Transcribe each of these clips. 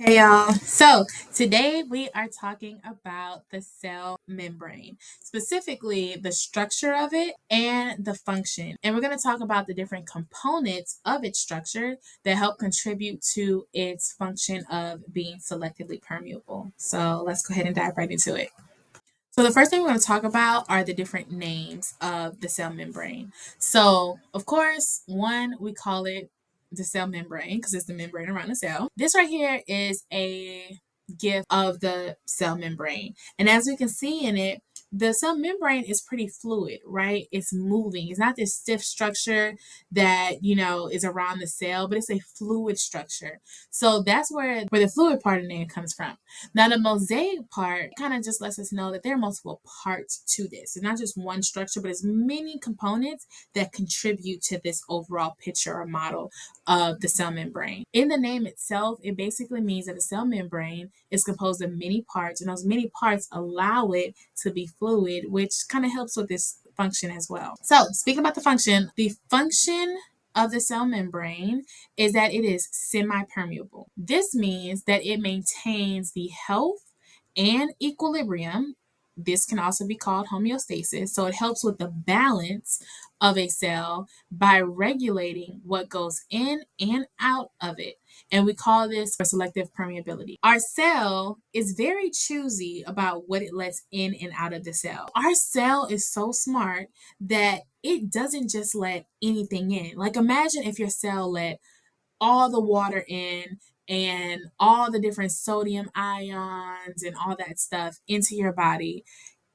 Hey y'all. So today we are talking about the cell membrane, specifically the structure of it and the function. And we're going to talk about the different components of its structure that help contribute to its function of being selectively permeable. So let's go ahead and dive right into it. So the first thing we're going to talk about are the different names of the cell membrane. So, of course, one, we call it the cell membrane because it's the membrane around the cell. This right here is a gift of the cell membrane. And as we can see in it, the cell membrane is pretty fluid, right? It's moving. It's not this stiff structure that, is around the cell, but it's a fluid structure. So that's where the fluid part of the name comes from. Now, the mosaic part kind of just lets us know that there are multiple parts to this. It's not just one structure, but it's many components that contribute to this overall picture or model of the cell membrane. In the name itself, it basically means that the cell membrane is composed of many parts, and those many parts allow it to be fluid, which kind of helps with this function as well. So, speaking about the function of the cell membrane is that it is semi-permeable. This means that it maintains the health and equilibrium. This can also be called homeostasis. So it helps with the balance of a cell by regulating what goes in and out of it. And we call this selective permeability. Our cell is very choosy about what it lets in and out of the cell. Our cell is so smart that it doesn't just let anything in. Like imagine if your cell let all the water in and all the different sodium ions and all that stuff into your body,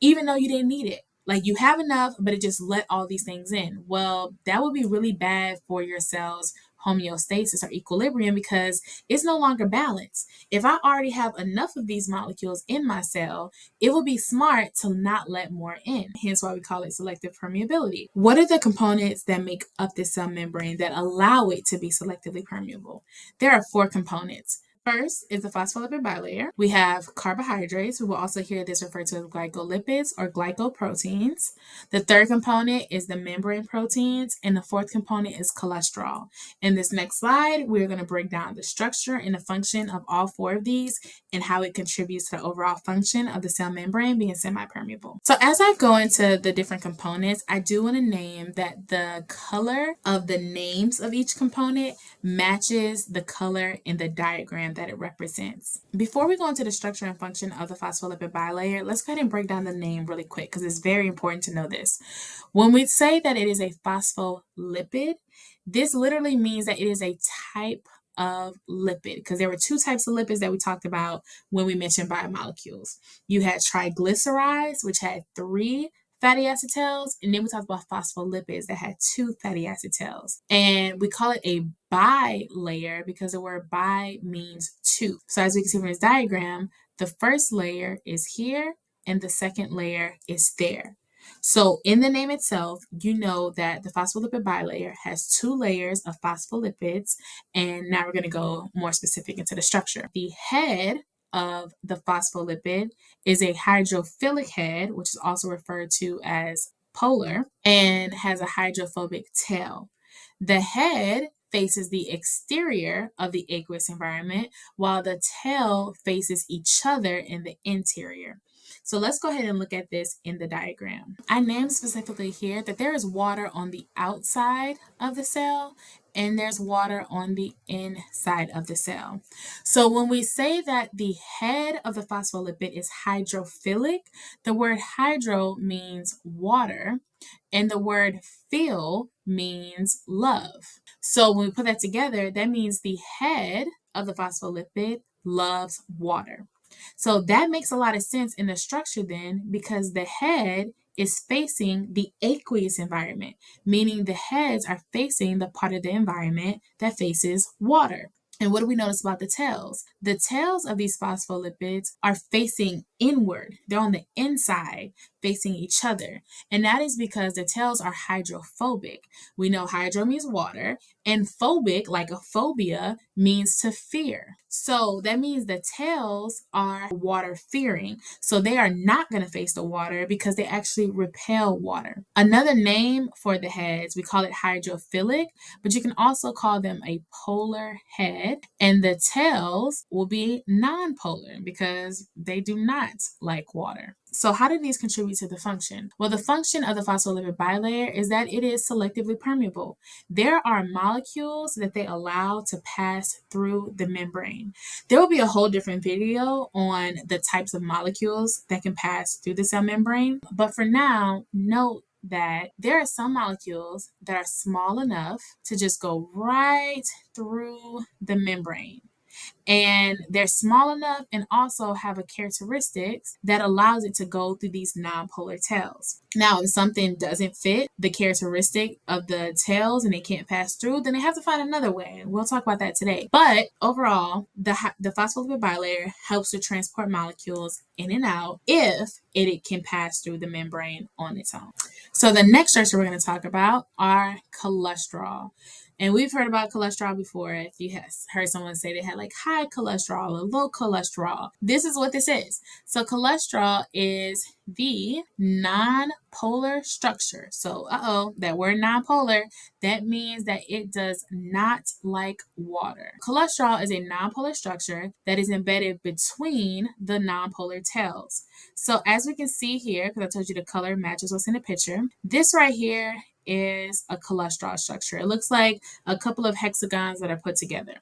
even though you didn't need it. Like you have enough, but it just let all these things in. Well, that would be really bad for your cell's homeostasis or equilibrium because it's no longer balanced. If I already have enough of these molecules in my cell, it will be smart to not let more in. Hence why we call it selective permeability. What are the components that make up this cell membrane that allow it to be selectively permeable? There are four components. First is the phospholipid bilayer. We have carbohydrates. We will also hear this referred to as glycolipids or glycoproteins. The third component is the membrane proteins, and the fourth component is cholesterol. In this next slide, we're going to break down the structure and the function of all four of these and how it contributes to the overall function of the cell membrane being semi-permeable. So as I go into the different components, I do want to name that the color of the names of each component matches the color in the diagram that it represents. Before we go into the structure and function of the phospholipid bilayer, let's go ahead and break down the name really quick because it's very important to know this. When we say that it is a phospholipid, this literally means that it is a type of lipid because there were two types of lipids that we talked about when we mentioned biomolecules. You had triglycerides, which had 3 fatty acid tails, and then we talked about phospholipids that had 2 fatty acid tails. And we call it a bilayer because the word bi means 2. So as we can see from this diagram, the first layer is here and the second layer is there. So in the name itself, you know that the phospholipid bilayer has 2 layers of phospholipids, and now we're going to go more specific into the structure. The head of the phospholipid is a hydrophilic head, which is also referred to as polar, and has a hydrophobic tail. The head faces the exterior of the aqueous environment, while the tail faces each other in the interior. So let's go ahead and look at this in the diagram. I named specifically here that there is water on the outside of the cell and there's water on the inside of the cell. So when we say that the head of the phospholipid is hydrophilic, the word hydro means water and the word phil means love. So when we put that together, that means the head of the phospholipid loves water. So that makes a lot of sense in the structure then because the head is facing the aqueous environment, meaning the heads are facing the part of the environment that faces water. And what do we notice about the tails? The tails of these phospholipids are facing inward. They're on the inside, facing each other. And that is because the tails are hydrophobic. We know hydro means water, and phobic, like a phobia, means to fear. So that means the tails are water fearing. So they are not going to face the water because they actually repel water. Another name for the heads, we call it hydrophilic, but you can also call them a polar head. And the tails will be non-polar because they do not like water. So how do these contribute to the function? Well, the function of the phospholipid bilayer is that it is selectively permeable. There are molecules that they allow to pass through the membrane. There will be a whole different video on the types of molecules that can pass through the cell membrane. But for now, note that there are some molecules that are small enough to just go right through the membrane. And they're small enough and also have a characteristics that allows it to go through these nonpolar tails. Now, if something doesn't fit the characteristic of the tails and they can't pass through, then they have to find another way. We'll talk about that today. But overall, the phospholipid bilayer helps to transport molecules in and out if it can pass through the membrane on its own. So the next structure we're going to talk about are cholesterol. And we've heard about cholesterol before. If you have heard someone say they had like high cholesterol or low cholesterol, this is what this is. So cholesterol is the non-polar structure. So, that word non-polar, that means that it does not like water. Cholesterol is a non-polar structure that is embedded between the non-polar tails. So as we can see here, because I told you the color matches what's in the picture, this right here is a cholesterol structure. It looks like a couple of hexagons that are put together.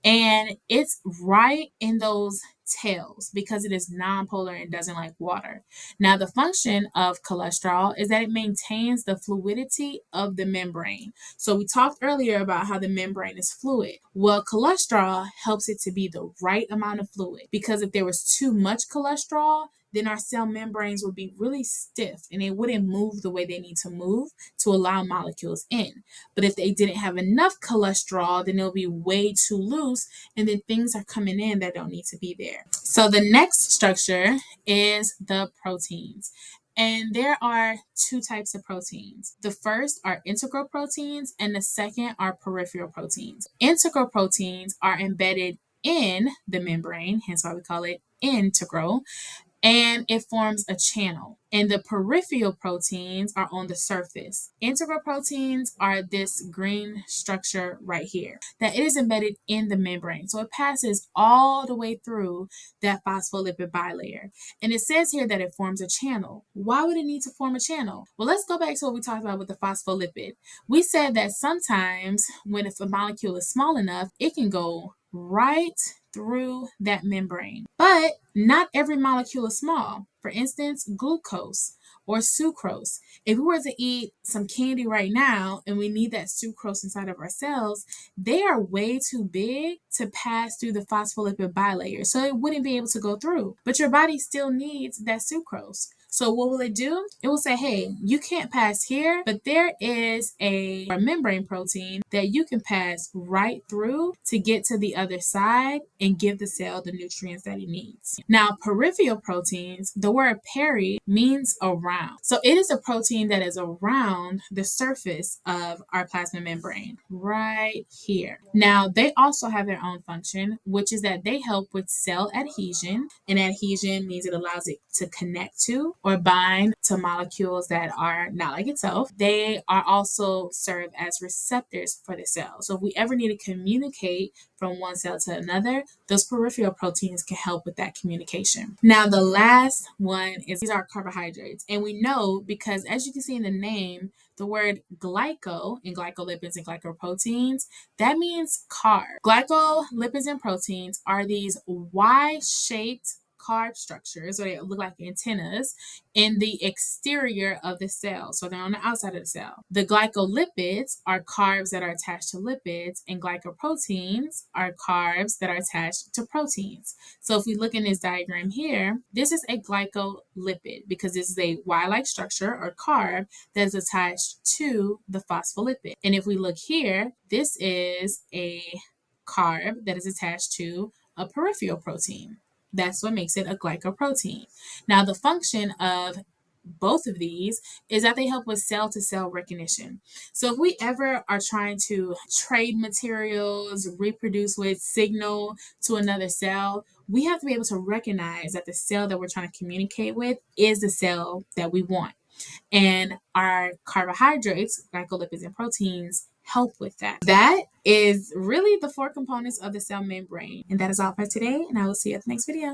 And it's right in those tails because it is nonpolar and doesn't like water. Now, the function of cholesterol is that it maintains the fluidity of the membrane. So we talked earlier about how the membrane is fluid. Well, cholesterol helps it to be the right amount of fluid because if there was too much cholesterol, then our cell membranes would be really stiff and they wouldn't move the way they need to move to allow molecules in. But if they didn't have enough cholesterol, then it'll be way too loose and then things are coming in that don't need to be there. So the next structure is the proteins. And there are two types of proteins. The first are integral proteins and the second are peripheral proteins. Integral proteins are embedded in the membrane, hence why we call it integral, and it forms a channel. And the peripheral proteins are on the surface. Integral proteins are this green structure right here that it is embedded in the membrane. So it passes all the way through that phospholipid bilayer. And it says here that it forms a channel. Why would it need to form a channel? Well, let's go back to what we talked about with the phospholipid. We said that sometimes when if a molecule is small enough, it can go right through that membrane. But not every molecule is small. For instance, glucose or sucrose. If we were to eat some candy right now and we need that sucrose inside of our cells, they are way too big to pass through the phospholipid bilayer. So it wouldn't be able to go through. But your body still needs that sucrose. So what will it do? It will say, hey, you can't pass here, but there is a membrane protein that you can pass right through to get to the other side and give the cell the nutrients that it needs. Now, peripheral proteins, the word peri means around. So it is a protein that is around the surface of our plasma membrane, right here. Now, they also have their own function, which is that they help with cell adhesion. And adhesion means it allows it to connect to or bind to molecules that are not like itself. They are also serve as receptors for the cell. So if we ever need to communicate from one cell to another, those peripheral proteins can help with that communication. Now, the last one is these are carbohydrates. And we know because as you can see in the name, the word glyco in glycolipids and glycoproteins, that means carb. Glycolipids and proteins are these Y-shaped carb structures, or they look like antennas, in the exterior of the cell. So they're on the outside of the cell. The glycolipids are carbs that are attached to lipids, and glycoproteins are carbs that are attached to proteins. So if we look in this diagram here, this is a glycolipid because this is a Y-like structure or carb that is attached to the phospholipid. And if we look here, this is a carb that is attached to a peripheral protein. That's what makes it a glycoprotein. Now, the function of both of these is that they help with cell to cell recognition. So if we ever are trying to trade materials, reproduce with, signal to another cell, we have to be able to recognize that the cell that we're trying to communicate with is the cell that we want. And our carbohydrates, glycolipids, and proteins help with that. That is really the four components of the cell membrane. And that is all for today, and I will see you at the next video.